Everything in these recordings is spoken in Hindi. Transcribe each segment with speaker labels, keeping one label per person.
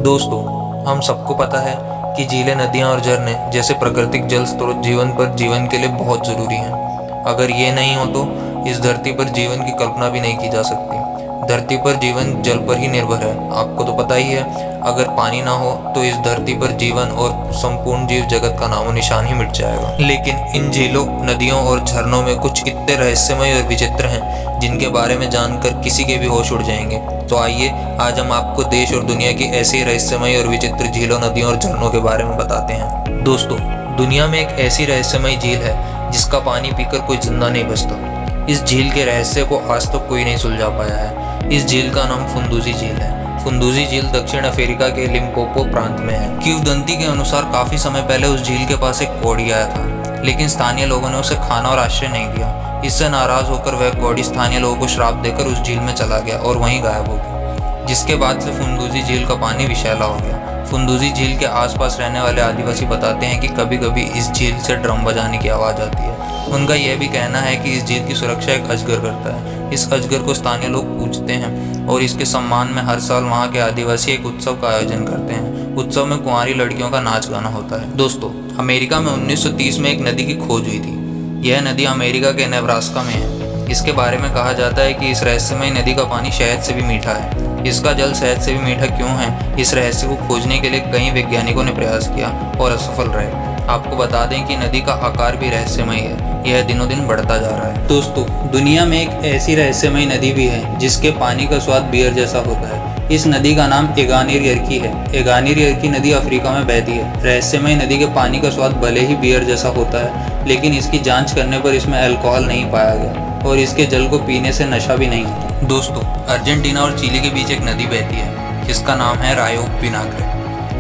Speaker 1: दोस्तों, हम सबको पता है कि झीलें, नदियाँ और झरने जैसे प्राकृतिक जल स्रोत जीवन के लिए बहुत ज़रूरी हैं। अगर ये नहीं हो तो इस धरती पर जीवन की कल्पना भी नहीं की जा सकती। धरती पर जीवन जल पर ही निर्भर है। आपको तो पता ही है, अगर पानी ना हो तो इस धरती पर जीवन और संपूर्ण जीव जगत का नामो निशान ही मिट जाएगा। लेकिन इन झीलों, नदियों और झरनों में कुछ इतने रहस्यमय और विचित्र हैं जिनके बारे में जानकर किसी के भी होश उड़ जाएंगे। तो आइए, आज हम आपको देश और दुनिया की ऐसी रहस्यमय और विचित्र झीलों, नदियों और झरनों के बारे में बताते हैं। दोस्तों, दुनिया में एक ऐसी रहस्यमय झील है जिसका पानी पीकर कोई जिंदा नहीं बचता। इस झील के रहस्य को आज तक कोई नहीं सुलझा पाया है। इस झील का नाम फुंदुजी झील है। फुंदुजी झील दक्षिण अफ्रीका के लिम्पोपो प्रांत में है। किंवदंती के अनुसार काफी समय पहले उस झील के पास एक कौड़ी आया था, लेकिन स्थानीय लोगों ने उसे खाना और आश्रय नहीं दिया। इससे नाराज होकर वह कौड़ी स्थानीय लोगों को श्राप देकर उस झील में चला गया और वहीं गायब हो गया, जिसके बाद से फुंदुजी झील का पानी विषैला हो गया। फुंदुजी झील के आसपास रहने वाले आदिवासी बताते हैं कि कभी कभी इस झील से ड्रम बजाने की आवाज़ आती है। उनका यह भी कहना है कि इस झील की सुरक्षा एक अजगर करता है। इस अजगर को स्थानीय लोग पूजते हैं और इसके सम्मान में हर साल वहाँ के आदिवासी एक उत्सव का आयोजन करते हैं। उत्सव में कुंवारी लड़कियों का नाच गाना होता है। दोस्तों, अमेरिका में 1930 में एक नदी की खोज हुई थी। यह नदी अमेरिका के नेब्रास्का में है। इसके बारे में कहा जाता है कि इस रहस्यमय नदी का पानी शहद से भी मीठा है। इसका जल शहद से भी मीठा क्यों है, इस रहस्य को खोजने के लिए कई वैज्ञानिकों ने प्रयास किया और असफल रहे। आपको बता दें कि नदी का आकार भी रहस्यमय है। यह दिनों दिन बढ़ता जा रहा है। दोस्तों, दुनिया में एक ऐसी रहस्यमय नदी भी है जिसके पानी का स्वाद बियर जैसा होता है। इस नदी का नाम एगानिर यर्की है। एगानिर यर्की नदी अफ्रीका में बहती है। रहस्यमय नदी के पानी का स्वाद भले ही बियर जैसा होता है, लेकिन इसकी जांच करने पर इसमें अल्कोहल नहीं पाया गया और इसके जल को पीने से नशा भी नहीं होता। दोस्तों, अर्जेंटीना और चिली के बीच एक नदी बहती है जिसका नाम है रायो पिनाग्रे।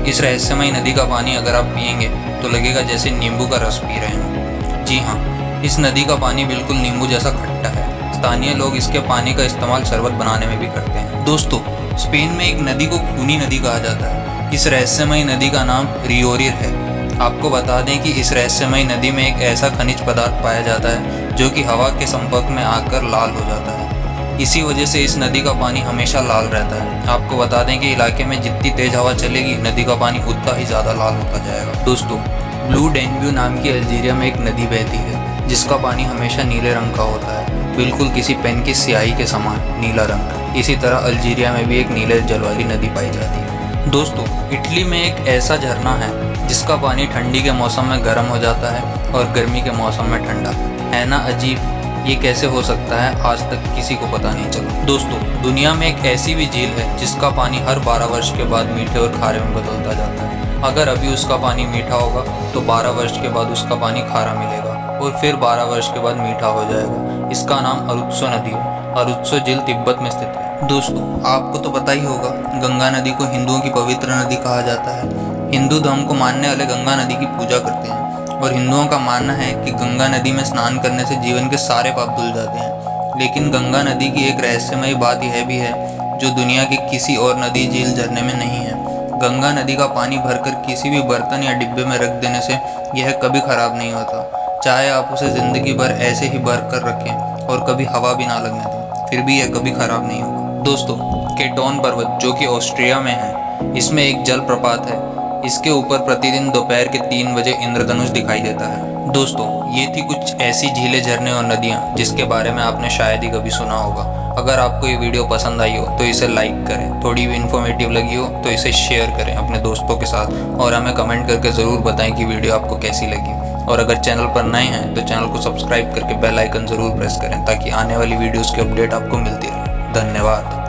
Speaker 1: इस रहस्यमय नदी का पानी अगर आप पिएंगे तो लगेगा जैसे नींबू का रस पी रहे हैं। जी हाँ, इस नदी का पानी बिल्कुल नींबू जैसा खट्टा है। स्थानीय लोग इसके पानी का इस्तेमाल शरबत बनाने में भी करते हैं। दोस्तों, स्पेन में एक नदी को खूनी नदी कहा जाता है। इस रहस्यमय नदी का नाम रियोरिर है। आपको बता दें कि इस रहस्यमय नदी में एक ऐसा खनिज पदार्थ पाया जाता है जो कि हवा के संपर्क में आकर लाल हो जाता है। इसी वजह से इस नदी का पानी हमेशा लाल रहता है। आपको बता दें कि इलाके में जितनी तेज हवा चलेगी, नदी का पानी उतना ही ज़्यादा लाल होता जाएगा। दोस्तों, ब्लू डेन्यू नाम की अल्जीरिया में एक नदी बहती है जिसका पानी हमेशा नीले रंग का होता है, बिल्कुल किसी पेन की स्याही के समान नीला रंग। इसी तरह अल्जीरिया में भी एक नीले जल वाली नदी पाई जाती है। दोस्तों, इटली में एक ऐसा झरना है जिसका पानी ठंडी के मौसम में गर्म हो जाता है और गर्मी के मौसम में ठंडा। है ना अजीब? ये कैसे हो सकता है, आज तक किसी को पता नहीं चला। दोस्तों, दुनिया में एक ऐसी भी झील है जिसका पानी हर 12 वर्ष के बाद मीठे और खारे में बदलता जाता है। अगर अभी उसका पानी मीठा होगा तो 12 वर्ष के बाद उसका पानी खारा मिलेगा और फिर 12 वर्ष के बाद मीठा हो जाएगा। इसका नाम अरुत्सो नदी है। अरुत्सो झील तिब्बत में स्थित है। दोस्तों, आपको तो पता ही होगा, गंगा नदी को हिंदुओं की पवित्र नदी कहा जाता है। हिंदू धर्म को मानने वाले गंगा नदी की पूजा करते हैं और हिंदुओं का मानना है कि गंगा नदी में स्नान करने से जीवन के सारे पाप धुल जाते हैं। लेकिन गंगा नदी की एक रहस्यमय बात यह भी है जो दुनिया की किसी और नदी, झील, झरने में नहीं है। गंगा नदी का पानी भरकर किसी भी बर्तन या डिब्बे में रख देने से यह कभी खराब नहीं होता। चाहे आप उसे जिंदगी भर ऐसे ही भर कर रखें और कभी हवा भी ना लगने दें, फिर भी यह कभी खराब नहीं होगा। दोस्तों, केटोन पर्वत जो कि ऑस्ट्रिया में है, इसमें एक जल प्रपात है। इसके ऊपर प्रतिदिन दोपहर के 3 बजे इंद्रधनुष दिखाई देता है। दोस्तों, ये थी कुछ ऐसी झीलें, झरने और नदियाँ जिसके बारे में आपने शायद ही कभी सुना होगा। अगर आपको ये वीडियो पसंद आई हो तो इसे लाइक करें, थोड़ी भी इन्फॉर्मेटिव लगी हो तो इसे शेयर करें अपने दोस्तों के साथ और हमें कमेंट करके ज़रूर बताएं कि वीडियो आपको कैसी लगी। और अगर चैनल पर नए हैं तो चैनल को सब्सक्राइब करके बेल आइकन ज़रूर प्रेस करें ताकि आने वाली वीडियोज़ की अपडेट आपको मिलती रहे। धन्यवाद।